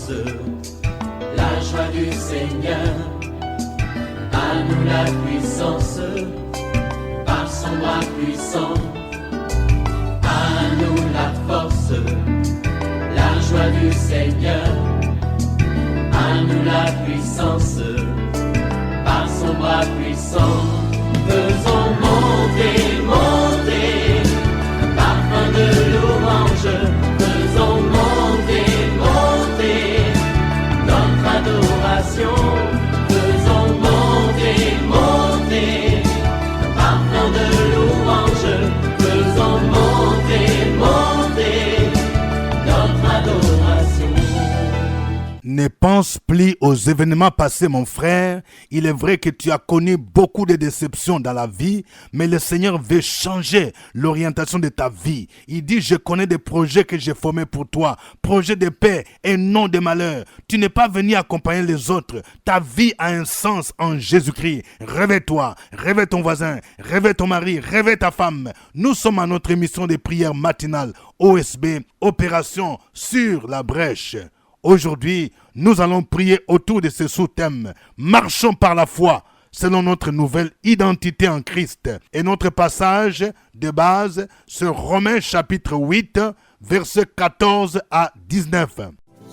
force, la joie du Seigneur. À nous la puissance, par son bras puissant. À nous la force, la joie du Seigneur. À nous la puissance, par son bras puissant. Faisons monter, monter, parfum de louange. Faisons monter, monter, notre adoration. Faisons monter, monter, parfum de louange. Faisons monter, monter, notre adoration. Ne pense plus aux événements passés, mon frère. Il est vrai que tu as connu beaucoup de déceptions dans la vie, mais le Seigneur veut changer l'orientation de ta vie. Il dit, je connais des projets que j'ai formés pour toi, projets de paix et non de malheur. Tu n'es pas venu accompagner les autres. Ta vie a un sens en Jésus-Christ. Réveille-toi, réveille ton voisin, réveille ton mari, réveille ta femme. Nous sommes à notre émission de prière matinale OSB, Opération sur la brèche. Aujourd'hui, nous allons prier autour de ce sous-thème. Marchons par la foi, selon notre nouvelle identité en Christ. Et notre passage de base, c'est Romains chapitre 8, versets 14 à 19.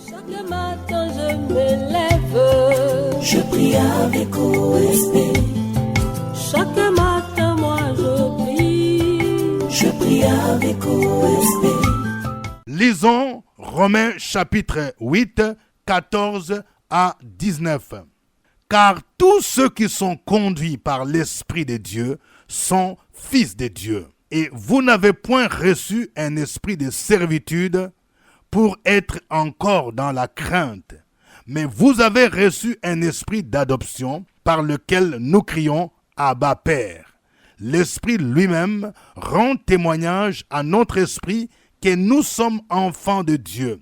Chaque matin je me lève, je prie avec OSB. Chaque matin moi je prie avec OSB. Lisons Romains chapitre 8, 14 à 19. Car tous ceux qui sont conduits par l'Esprit de Dieu sont fils de Dieu. Et vous n'avez point reçu un esprit de servitude pour être encore dans la crainte, mais vous avez reçu un esprit d'adoption par lequel nous crions Abba Père. L'Esprit lui-même rend témoignage à notre esprit que nous sommes enfants de Dieu.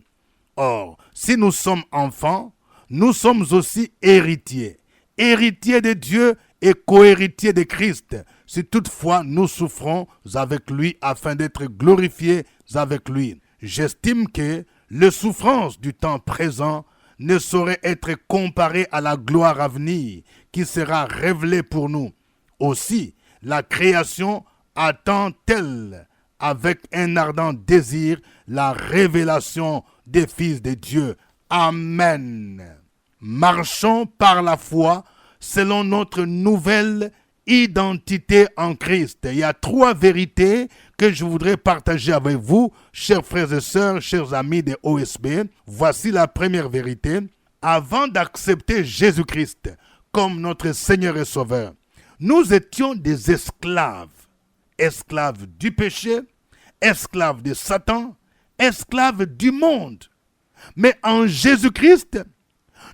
Or, si nous sommes enfants, nous sommes aussi héritiers. Héritiers de Dieu et co-héritiers de Christ, si toutefois nous souffrons avec lui afin d'être glorifiés avec lui. J'estime que les souffrances du temps présent ne sauraient être comparées à la gloire à venir qui sera révélée pour nous. Aussi, la création attend-elle avec un ardent désir la révélation des fils de Dieu. Amen. Marchons par la foi selon notre nouvelle identité en Christ. Il y a 3 vérités que je voudrais partager avec vous, chers frères et sœurs, chers amis de OSB. Voici la première vérité. Avant d'accepter Jésus-Christ comme notre Seigneur et Sauveur, nous étions des esclaves. Esclaves du péché, esclaves de Satan, esclaves du monde. Mais en Jésus-Christ,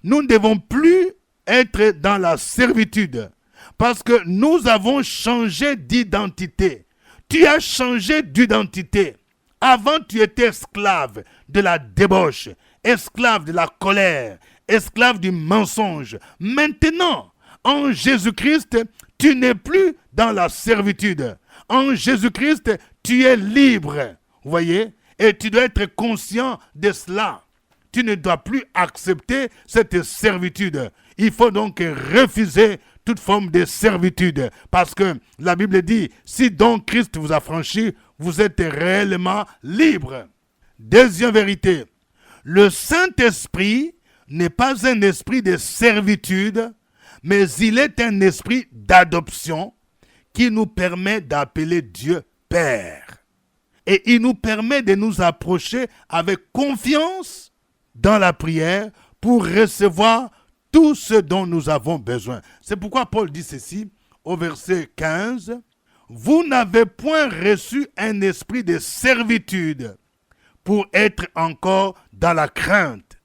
nous ne devons plus être dans la servitude parce que nous avons changé d'identité. Tu as changé d'identité. Avant, tu étais esclave de la débauche, esclave de la colère, esclave du mensonge. Maintenant, en Jésus-Christ, tu n'es plus dans la servitude. En Jésus-Christ, tu es libre. Vous voyez? Et tu dois être conscient de cela. Tu ne dois plus accepter cette servitude. Il faut donc refuser toute forme de servitude. Parce que la Bible dit, si donc Christ vous a franchi, vous êtes réellement libre. Deuxième vérité, le Saint-Esprit n'est pas un esprit de servitude, mais il est un esprit d'adoption qui nous permet d'appeler Dieu Père. Et il nous permet de nous approcher avec confiance dans la prière pour recevoir tout ce dont nous avons besoin. C'est pourquoi Paul dit ceci au verset 15. Vous n'avez point reçu un esprit de servitude pour être encore dans la crainte.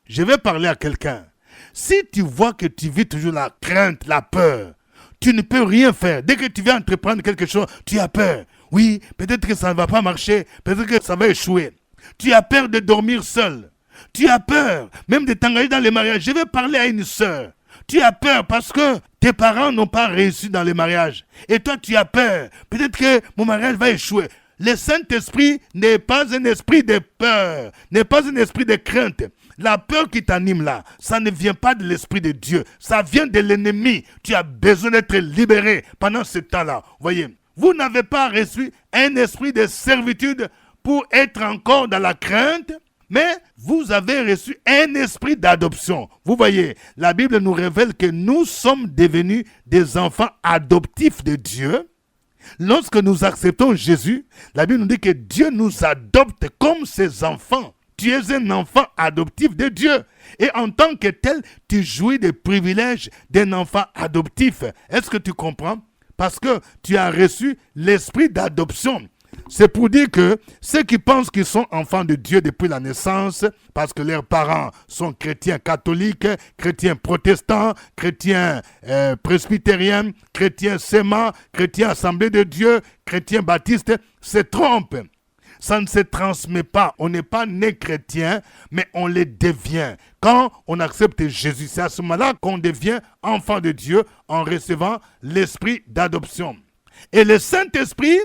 Je vais parler à quelqu'un. Si tu vois que tu vis toujours la crainte, la peur, tu ne peux rien faire. Dès que tu viens entreprendre quelque chose, tu as peur. Oui, peut-être que ça ne va pas marcher, peut-être que ça va échouer. Tu as peur de dormir seul. Tu as peur même de t'engager dans les mariages. Je vais parler à une sœur. Tu as peur parce que tes parents n'ont pas réussi dans les mariages. Et toi, tu as peur. Peut-être que mon mariage va échouer. Le Saint-Esprit n'est pas un esprit de peur, n'est pas un esprit de crainte. La peur qui t'anime là, ça ne vient pas de l'Esprit de Dieu, ça vient de l'ennemi. Tu as besoin d'être libéré pendant ce temps-là. Voyez, vous n'avez pas reçu un esprit de servitude pour être encore dans la crainte, mais vous avez reçu un esprit d'adoption. Vous voyez, la Bible nous révèle que nous sommes devenus des enfants adoptifs de Dieu. Lorsque nous acceptons Jésus, la Bible nous dit que Dieu nous adopte comme ses enfants. Tu es un enfant adoptif de Dieu. Et en tant que tel, tu jouis des privilèges d'un enfant adoptif. Est-ce que tu comprends? Parce que tu as reçu l'esprit d'adoption. C'est pour dire que ceux qui pensent qu'ils sont enfants de Dieu depuis la naissance, parce que leurs parents sont chrétiens catholiques, chrétiens protestants, chrétiens presbytériens, chrétiens sémats, chrétiens assemblée de Dieu, chrétiens baptistes, se trompent. Ça ne se transmet pas. On n'est pas né chrétien, mais on le devient. Quand on accepte Jésus, c'est à ce moment-là qu'on devient enfant de Dieu en recevant l'esprit d'adoption. Et le Saint-Esprit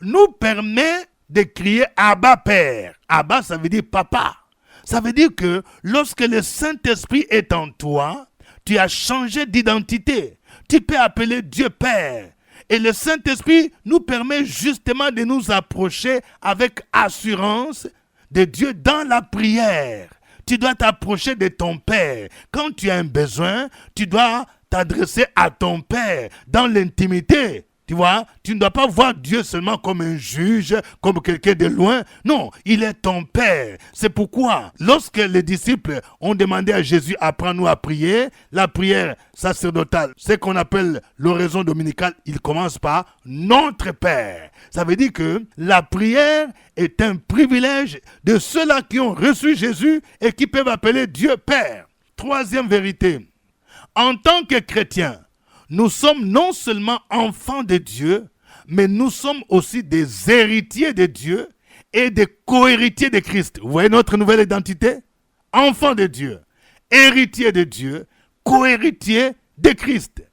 nous permet de crier Abba Père. Abba, ça veut dire papa. Ça veut dire que lorsque le Saint-Esprit est en toi, tu as changé d'identité. Tu peux appeler Dieu Père. Et le Saint-Esprit nous permet justement de nous approcher avec assurance de Dieu dans la prière. Tu dois t'approcher de ton Père. Quand tu as un besoin, tu dois t'adresser à ton Père dans l'intimité. Tu vois, tu ne dois pas voir Dieu seulement comme un juge, comme quelqu'un de loin. Non, il est ton Père. C'est pourquoi, lorsque les disciples ont demandé à Jésus, apprends-nous à prier, la prière sacerdotale, ce qu'on appelle l'oraison dominicale, il commence par notre Père. Ça veut dire que la prière est un privilège de ceux-là qui ont reçu Jésus et qui peuvent appeler Dieu Père. Troisième vérité, en tant que chrétiens, nous sommes non seulement enfants de Dieu, mais nous sommes aussi des héritiers de Dieu et des co-héritiers de Christ. Vous voyez notre nouvelle identité? Enfants de Dieu, héritiers de Dieu, co-héritiers de Christ.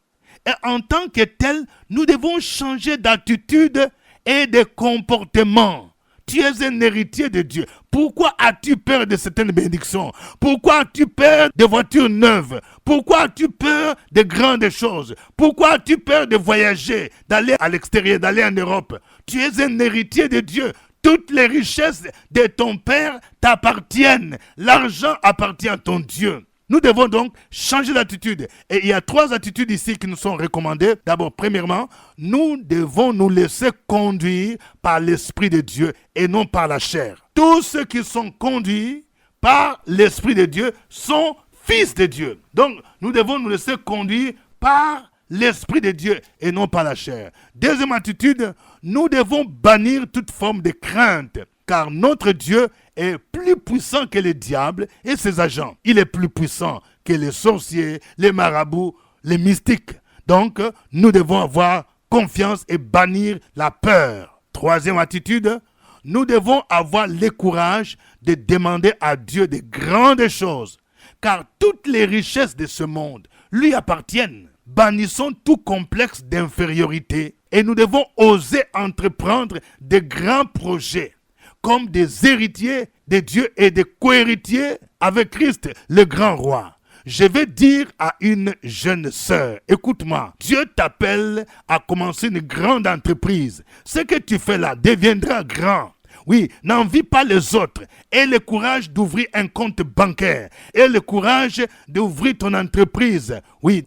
Et en tant que tel, nous devons changer d'attitude et de comportement. Tu es un héritier de Dieu. Pourquoi as-tu peur de certaines bénédictions? Pourquoi as-tu peur de voitures neuves? Pourquoi as-tu peur de grandes choses? Pourquoi as-tu peur de voyager, d'aller à l'extérieur, d'aller en Europe? Tu es un héritier de Dieu. Toutes les richesses de ton Père t'appartiennent. L'argent appartient à ton Dieu. Nous devons donc changer d'attitude. Et il y a 3 attitudes ici qui nous sont recommandées. D'abord, premièrement, nous devons nous laisser conduire par l'Esprit de Dieu et non par la chair. Tous ceux qui sont conduits par l'Esprit de Dieu sont fils de Dieu. Donc, nous devons nous laisser conduire par l'Esprit de Dieu et non par la chair. Deuxième attitude, nous devons bannir toute forme de crainte. Car notre Dieu est plus puissant que le diable et ses agents. Il est plus puissant que les sorciers, les marabouts, les mystiques. Donc, nous devons avoir confiance et bannir la peur. Troisième attitude, nous devons avoir le courage de demander à Dieu de grandes choses. Car toutes les richesses de ce monde lui appartiennent. Bannissons tout complexe d'infériorité et nous devons oser entreprendre de grands projets. Comme des héritiers de Dieu et des co-héritiers avec Christ, le grand roi. Je vais dire à une jeune sœur, écoute-moi, Dieu t'appelle à commencer une grande entreprise. Ce que tu fais là deviendra grand. Oui, n'envie pas les autres. Aie le courage d'ouvrir un compte bancaire. Aie le courage d'ouvrir ton entreprise. Oui,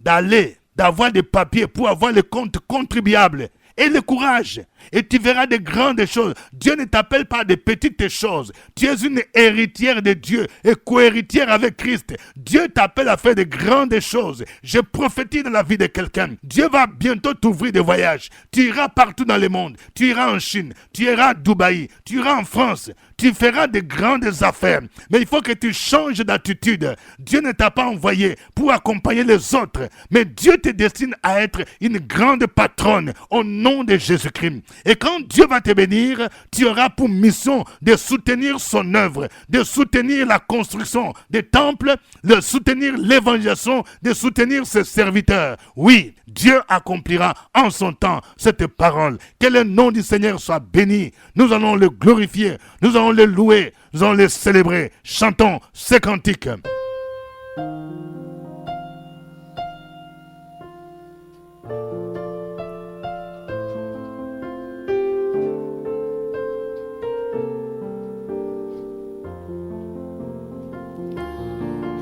d'avoir des papiers pour avoir le compte contribuable. Et le courage. Et tu verras de grandes choses. Dieu ne t'appelle pas de petites choses. Tu es une héritière de Dieu et co-héritière avec Christ. Dieu t'appelle à faire de grandes choses. Je prophétise dans la vie de quelqu'un. Dieu va bientôt t'ouvrir des voyages. Tu iras partout dans le monde. Tu iras en Chine. Tu iras à Dubaï. Tu iras en France. Tu feras de grandes affaires. Mais il faut que tu changes d'attitude. Dieu ne t'a pas envoyé pour accompagner les autres. Mais Dieu te destine à être une grande patronne au nom de Jésus-Christ. Et quand Dieu va te bénir, tu auras pour mission de soutenir son œuvre, de soutenir la construction des temples, de soutenir l'évangélisation, de soutenir ses serviteurs. Oui, Dieu accomplira en son temps cette parole. Que le nom du Seigneur soit béni. Nous allons le glorifier, nous allons le louer, nous allons le célébrer. Chantons ces cantiques.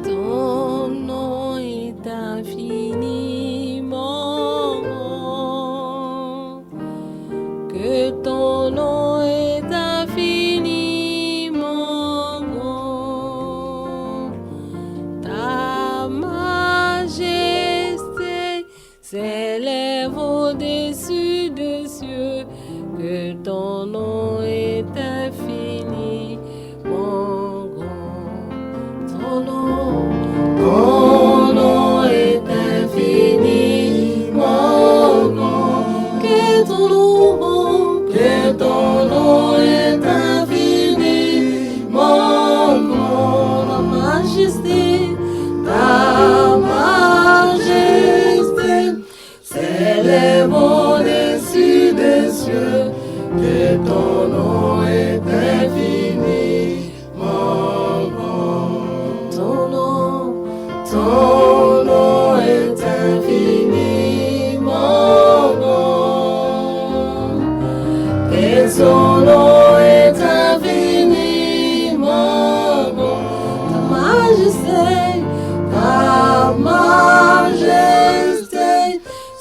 Ton nom est infiniment grand, que ton nom est infiniment grand. Ta majesté s'élève au-dessus des cieux, que ton nom est infiniment grand. Ton nom est infiniment grand. Que ton nom est infiniment grand. Ta majesté s'élève au-dessus des cieux, que ton nom est infiniment grand. Ton nom est infiniment grand. Et son nom est infiniment grand. Ta majesté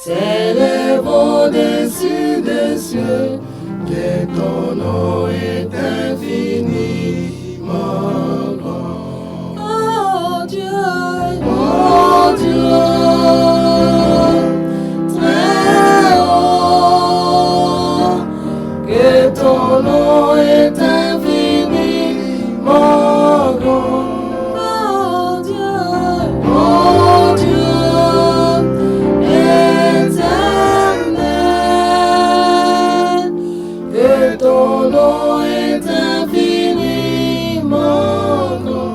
s'élève au-dessus des cieux, que ton nom est infiniment grand. Oh Dieu, très haut, que ton nom est infiniment grand. Oh Dieu, éternel, que ton nom est infiniment grand.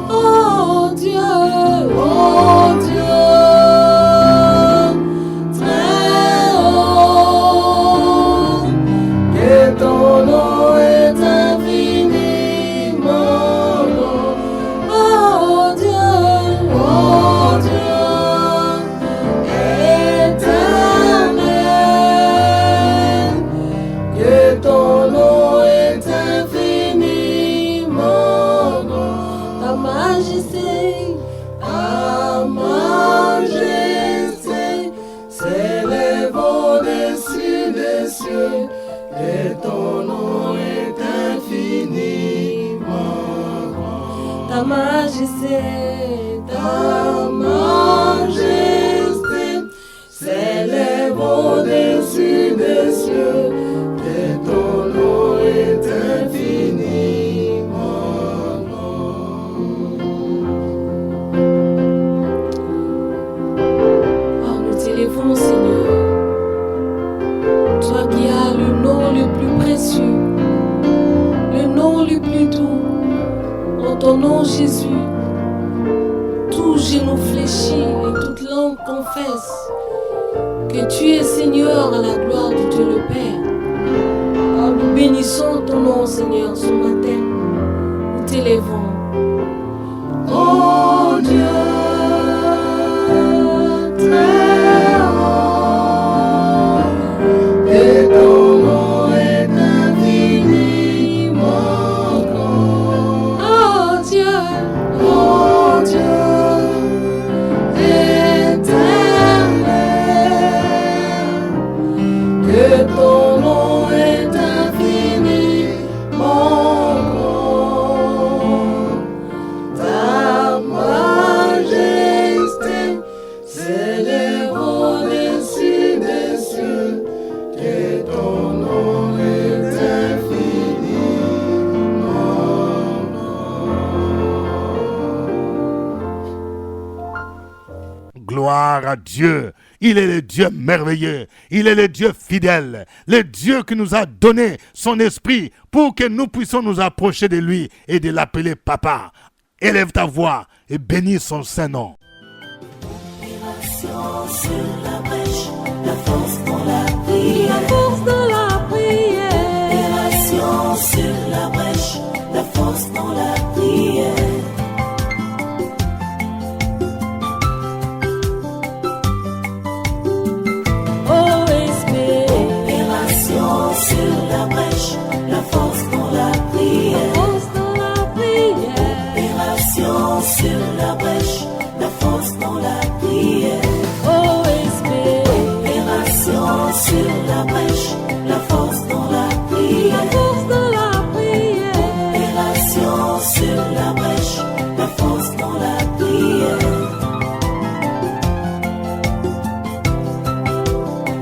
Oh Dieu, très haut, que ton nom est infiniment grand. Oh Dieu, éternel, que ton nom est infiniment grand. Ta majesté s'élève au-dessus des cieux, que ton nom est infiniment grand. Ta majesté s'élève au-dessus des cieux, que ton nom est infiniment grand. Oh, nous t'élèvons, Seigneur, toi qui as le nom le plus précieux, le nom le plus doux. En ton nom, Jésus, tout genou fléchit et toute langue confesse que tu es Seigneur à la gloire de Dieu le Père. Oh, nous bénissons ton nom, Seigneur, ce matin. Nous t'élèvons. Oh Dieu, très haut, que ton nom est infiniment grand. Oh Dieu, éternel, que ton nom est infiniment grand. Ta majesté s'élève au-dessus des cieux, que ton nom est infiniment grand. Gloire à Dieu. Il est le Dieu merveilleux. Il est le Dieu fidèle. Le Dieu qui nous a donné son esprit pour que nous puissions nous approcher de lui et de l'appeler Papa. Élève ta voix et bénis son saint nom. Opération sur la brèche, la force dans la prière. La force de la prière. Opération sur la brèche, la force dans la prière. OSB. Opération sur la brèche, la force dans la prière. Force de la prière. Opération sur la brèche, la force dans la prière. OSB. Opération sur la brèche, la force dans la prière. La force de la prière. Opération sur la brèche, la force dans la prière.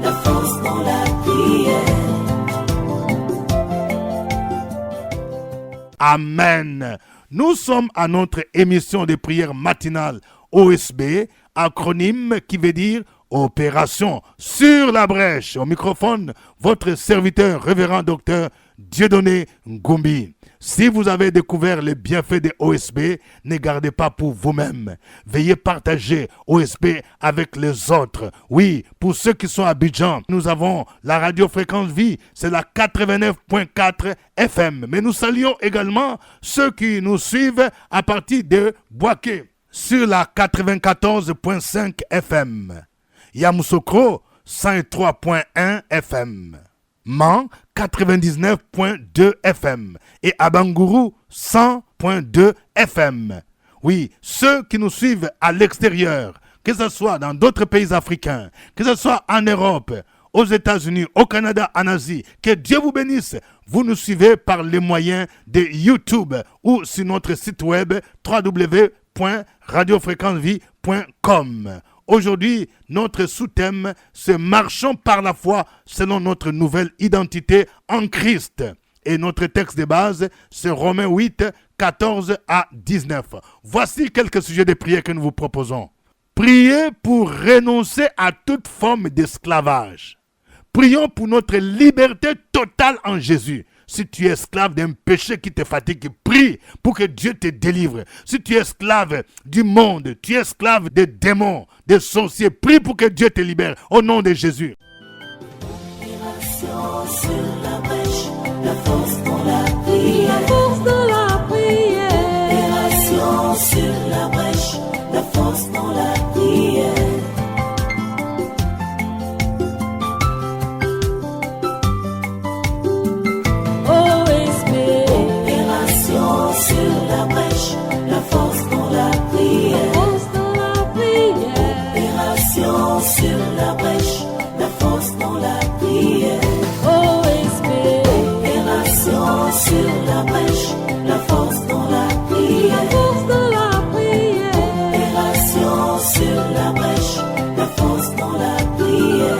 La force dans la prière. Amen. Nous sommes à notre émission de prière matinale OSB, acronyme qui veut dire Opération sur la brèche. Au microphone, votre serviteur, révérend docteur Dieudonné Ngumbi. Si vous avez découvert les bienfaits de OSB, ne gardez pas pour vous-même. Veuillez partager OSB avec les autres. Oui, pour ceux qui sont à Abidjan, nous avons la radio Fréquence Vie, c'est la 89.4 FM. Mais nous saluons également ceux qui nous suivent à partir de Boaké sur la 94.5 FM. Yamoussoukro, 103.1 FM. Man, 99.2 FM. Et Abangourou, 100.2 FM. Oui, ceux qui nous suivent à l'extérieur, que ce soit dans d'autres pays africains, que ce soit en Europe, aux États-Unis, au Canada, en Asie, que Dieu vous bénisse. Vous nous suivez par les moyens de YouTube ou sur notre site web www.radiofréquencevie.com. Aujourd'hui, notre sous-thème, c'est marchons par la foi selon notre nouvelle identité en Christ. Et notre texte de base, c'est Romains 8, 14 à 19. Voici quelques sujets de prière que nous vous proposons. Priez pour renoncer à toute forme d'esclavage. Prions pour notre liberté totale en Jésus. Si tu es esclave d'un péché qui te fatigue, prie pour que Dieu te délivre. Si tu es esclave du monde, tu es esclave des démons, des sorciers, prie pour que Dieu te libère au nom de Jésus. Opération sur la brèche, la force dans la prière. La force de la prière. Opération sur la brèche, la force dans la prière. OSB. Opération sur la brèche, la force dans la prière. Force de la prière. Opération sur la brèche, la force dans la prière. OSB. Opération sur la brèche, la force dans la prière. La force de la prière. Opération sur la brèche, la force dans la prière.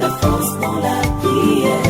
La force dans la prière.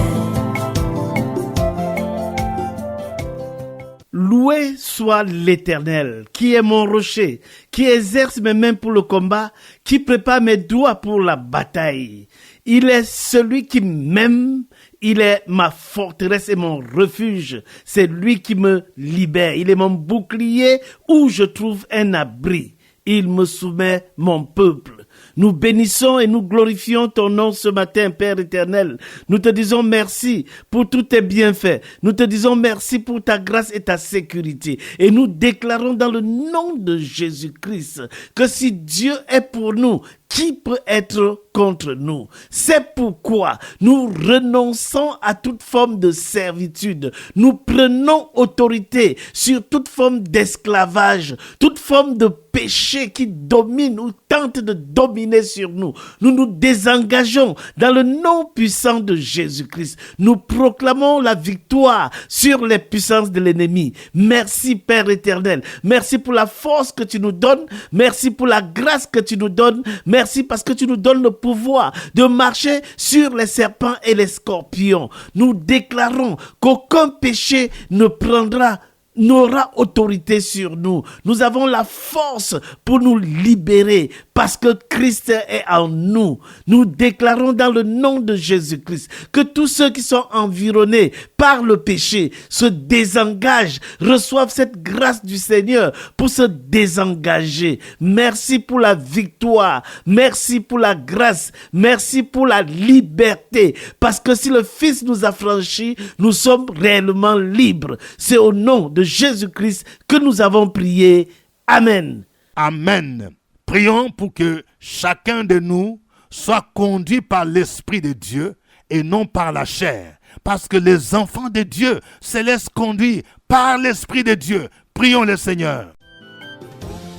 Loué soit l'Éternel, qui est mon rocher, qui exerce mes mains pour le combat, qui prépare mes doigts pour la bataille. Il est celui qui m'aime, il est ma forteresse et mon refuge. C'est lui qui me libère. Il est mon bouclier où je trouve un abri. Il me soumet mon peuple. Nous bénissons et nous glorifions ton nom ce matin, Père éternel. Nous te disons merci pour tous tes bienfaits. Nous te disons merci pour ta grâce et ta sécurité. Et nous déclarons dans le nom de Jésus-Christ que si Dieu est pour nous, qui peut être contre nous? C'est pourquoi nous renonçons à toute forme de servitude. Nous prenons autorité sur toute forme d'esclavage, toute forme de péché qui domine ou tente de dominer sur nous. Nous nous désengageons dans le nom puissant de Jésus-Christ. Nous proclamons la victoire sur les puissances de l'ennemi. Merci Père éternel. Merci pour la force que tu nous donnes. Merci pour la grâce que tu nous donnes. Merci parce que tu nous donnes le pouvoir de marcher sur les serpents et les scorpions. Nous déclarons qu'aucun péché ne prendra n'aura autorité sur nous. Nous avons la force pour nous libérer parce que Christ est en nous. Nous déclarons dans le nom de Jésus-Christ que tous ceux qui sont environnés par le péché se désengagent, reçoivent cette grâce du Seigneur pour se désengager. Merci pour la victoire. Merci pour la grâce. Merci pour la liberté. Parce que si le Fils nous a franchis, nous sommes réellement libres. C'est au nom de Jésus-Christ que nous avons prié. Amen. Amen. Prions pour que chacun de nous soit conduit par l'Esprit de Dieu et non par la chair. Parce que les enfants de Dieu se laissent conduire par l'Esprit de Dieu. Prions le Seigneur.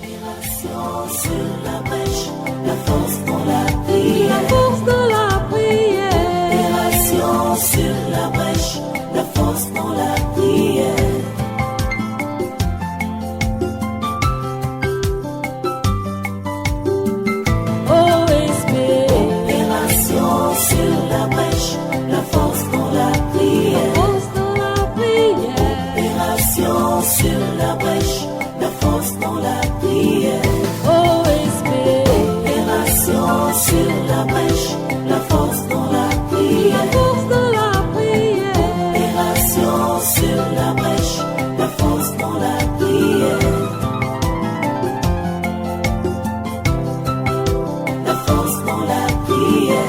Opération sur la brèche, la force dans la prière. La force dans la prière. Opération sur la brèche, la force dans la prière. Opération sur la brèche, la force dans la prière. Force dans la prière. Opération sur la brèche, la force dans la prière. Opération sur la brèche, la force dans la prière. Force dans la prière. Opération sur la brèche, la force dans la prière. La force dans la prière.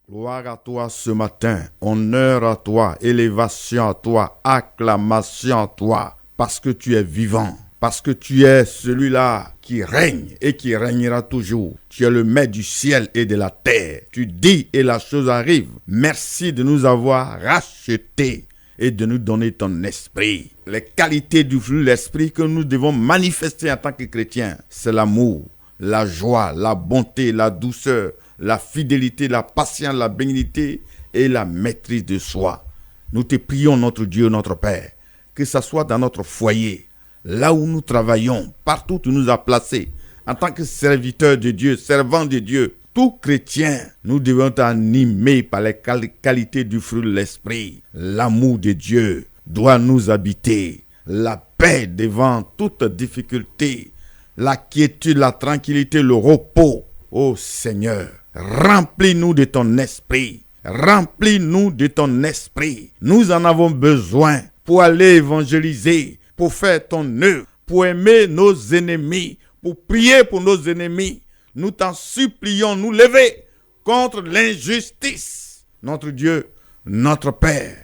Gloire à toi ce matin, honneur à toi, élévation à toi, acclamation à toi, parce que tu es vivant, parce que tu es celui-là qui règne et qui régnera toujours. Tu es le maître du ciel et de la terre. Tu dis et la chose arrive. Merci de nous avoir rachetés et de nous donner ton esprit. Les qualités du fruit de l'esprit que nous devons manifester en tant que chrétiens, c'est l'amour, la joie, la bonté, la douceur, la fidélité, la patience, la bénignité et la maîtrise de soi. Nous te prions, notre Dieu, notre Père, que ce soit dans notre foyer, là où nous travaillons, partout où tu nous as placés, en tant que serviteurs de Dieu, servants de Dieu, tout chrétien, nous devons t'animer par les qualités du fruit de l'esprit. L'amour de Dieu doit nous habiter, la paix devant toute difficulté, la quiétude, la tranquillité, le repos. Ô Seigneur, remplis-nous de ton esprit. Remplis-nous de ton esprit. Nous en avons besoin pour aller évangéliser, pour faire ton œuvre, pour aimer nos ennemis, pour prier pour nos ennemis. Nous t'en supplions, nous lever contre l'injustice. Notre Dieu, notre Père,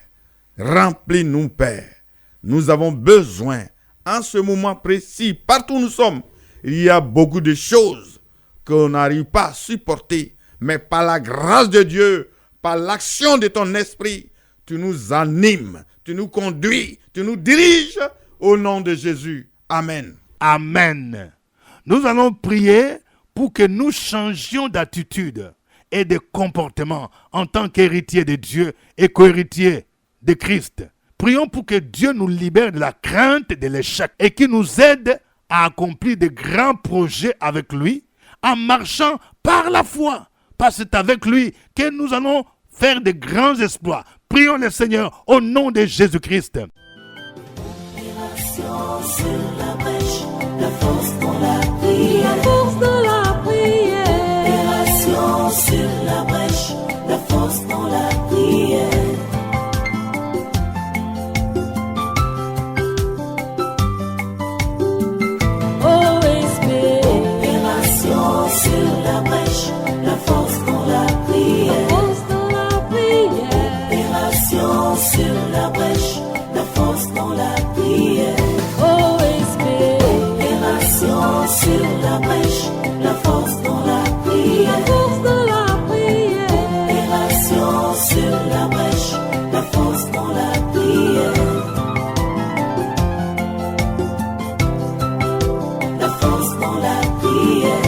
remplis-nous, Père. Nous avons besoin, en ce moment précis, partout où nous sommes, il y a beaucoup de choses qu'on n'arrive pas à supporter, mais par la grâce de Dieu, par l'action de ton esprit, tu nous animes, tu nous conduis, tu nous diriges au nom de Jésus. Amen. Amen. Nous allons prier pour que nous changions d'attitude et de comportement en tant qu'héritiers de Dieu et co-héritiers de Christ. Prions pour que Dieu nous libère de la crainte de l'échec et qu'il nous aide à accomplir de grands projets avec lui en marchant par la foi. Parce que c'est avec lui que nous allons faire de grands exploits. Prions le Seigneur au nom de Jésus-Christ. Opération sur la brèche, la force dans la prière. Force dans la prière. Opération sur la brèche, la force dans la prière. Opération sur la brèche, la force dans la prière. Force dans la prière. Opération sur la brèche, la force dans la prière. Opération sur la brèche, la force dans la prière. Force dans la prière. Opération sur la brèche, la force dans la prière. La force dans la prière.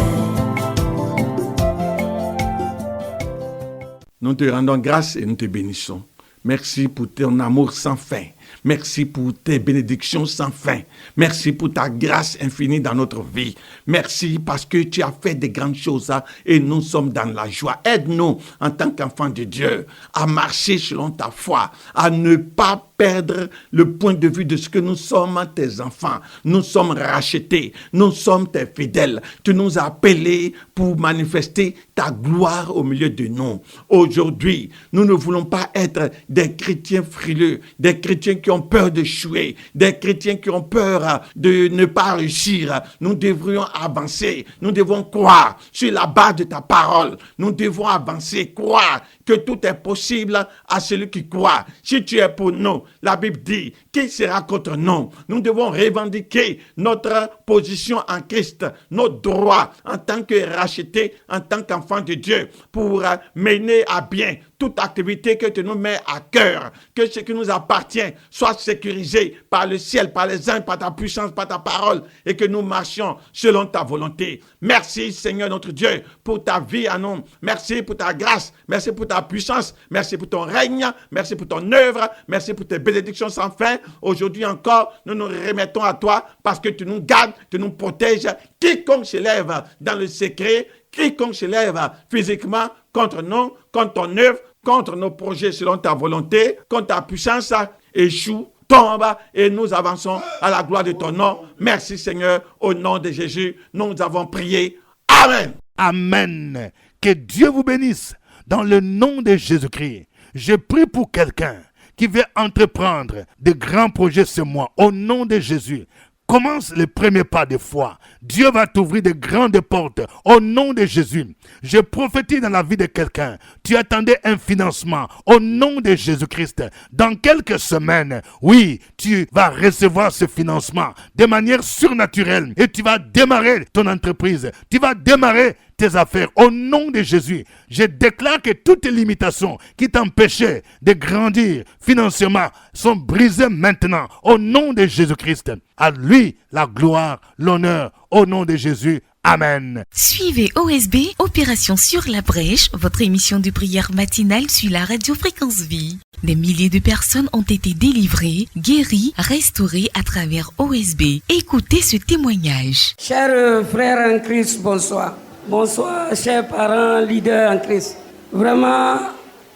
Nous te rendons grâce et nous te bénissons. Merci pour ton amour sans fin. Merci pour tes bénédictions sans fin. Merci pour ta grâce infinie dans notre vie. Merci parce que tu as fait des grandes choses et nous sommes dans la joie. Aide-nous en tant qu'enfants de Dieu à marcher selon ta foi, à ne pas perdre le point de vue de ce que nous sommes tes enfants. Nous sommes rachetés, nous sommes tes fidèles. Tu nous as appelés pour manifester ta gloire au milieu de nous. Aujourd'hui, nous ne voulons pas être des chrétiens frileux, des chrétiens qui ont peur d'échouer, des chrétiens qui ont peur de ne pas réussir. Nous devrions avancer, nous devons croire sur la base de ta parole. Nous devons avancer, croire que tout est possible à celui qui croit. Si tu es pour nous, la Bible dit, qui sera contre nous? Nous devons revendiquer notre position en Christ, nos droits en tant que rachetés, en tant qu'enfants de Dieu, pour mener à bien toute activité que tu nous mets à cœur, que ce qui nous appartient soit sécurisé par le ciel, par les anges, par ta puissance, par ta parole, et que nous marchions selon ta volonté. Merci Seigneur notre Dieu pour ta vie à nous. Merci pour ta grâce, merci pour ta puissance, merci pour ton règne, merci pour ton œuvre, merci pour tes bénédictions sans fin. Aujourd'hui encore, nous nous remettons à toi parce que tu nous gardes, tu nous protèges. Quiconque se lève dans le secret, quiconque se lève physiquement contre nous, contre ton œuvre, contre nos projets selon ta volonté, contre ta puissance, échoue, tombe et nous avançons à la gloire de ton nom. Merci Seigneur, au nom de Jésus, nous avons prié. Amen. Amen. Que Dieu vous bénisse dans le nom de Jésus-Christ. Je prie pour quelqu'un qui veut entreprendre de grands projets ce mois. Au nom de Jésus, commence les premiers pas de foi. Dieu va t'ouvrir de grandes portes au nom de Jésus. Je prophétise dans la vie de quelqu'un. Tu attendais un financement au nom de Jésus-Christ. Dans quelques semaines, oui, tu vas recevoir ce financement de manière surnaturelle et tu vas démarrer ton entreprise. Tu vas démarrer tes affaires au nom de Jésus. Je déclare que toutes les limitations qui t'empêchaient de grandir financièrement sont brisées maintenant au nom de Jésus-Christ. À lui la gloire, l'honneur au nom de Jésus. Amen. Suivez OSB, Opération sur la brèche, votre émission de prière matinale sur la radio Fréquence Vie. Des milliers de personnes ont été délivrées, guéries, restaurées à travers OSB. Écoutez ce témoignage. Chers frères en Christ, bonsoir. Bonsoir, chers parents, leaders en Christ. Vraiment,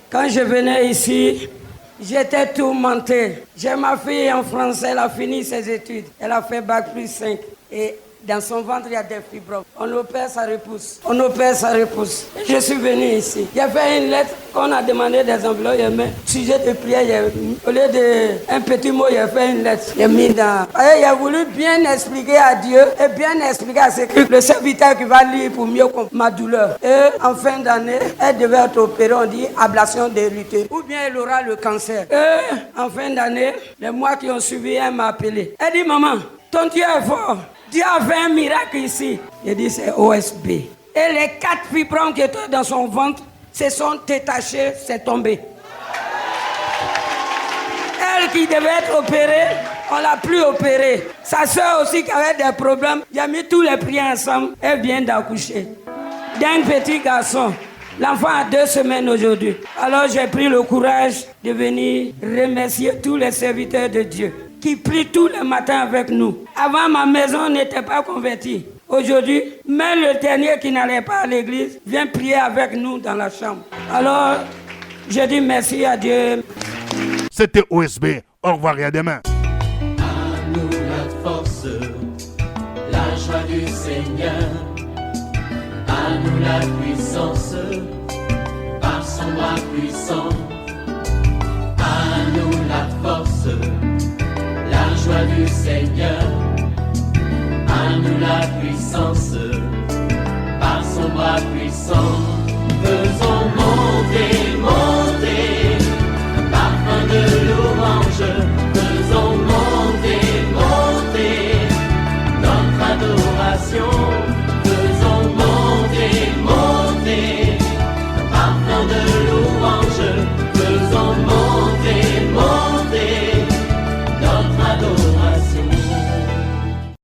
quand je venais ici, j'étais tourmenté. J'ai ma fille en français, elle a fini ses études. Elle a fait bac plus 5. Et dans son ventre, il y a des fibromes. On opère, ça repousse. On opère, ça repousse. Je suis venu ici. J'ai fait une lettre qu'on a demandé des enveloppes. J'ai mis sujet de prière. Au lieu d'un petit mot, j'ai fait une lettre. J'ai mis dans... J'ai voulu bien expliquer à Dieu et bien expliquer à le serviteur qui va lire pour mieux comprendre ma douleur. Et en fin d'année, elle devait être opérée, on dit ablation de l'utérus. Ou bien elle aura le cancer. Et en fin d'année, les mois qui ont suivi, elle m'a appelé. Elle dit, maman, ton Dieu est fort. Dieu a fait un miracle ici. J'ai dit, c'est OSB. Et les 4 fibromes qui étaient dans son ventre se sont détachés, c'est tombé. Elle qui devait être opérée, on ne l'a plus opérée. Sa soeur aussi qui avait des problèmes, j'ai mis tous les prières ensemble. Elle vient d'accoucher d'un petit garçon. L'enfant a 2 semaines aujourd'hui. Alors j'ai pris le courage de venir remercier tous les serviteurs de Dieu qui prient tous les matins avec nous. Avant, ma maison n'était pas convertie. Aujourd'hui, même le dernier qui n'allait pas à l'église vient prier avec nous dans la chambre. Alors, je dis merci à Dieu. C'était OSB. Au revoir et à demain. À nous la force, la joie du Seigneur. À nous la puissance, par son bras puissant. À nous la force, la joie du Seigneur. À nous la puissance, par son bras puissant. Faisons monter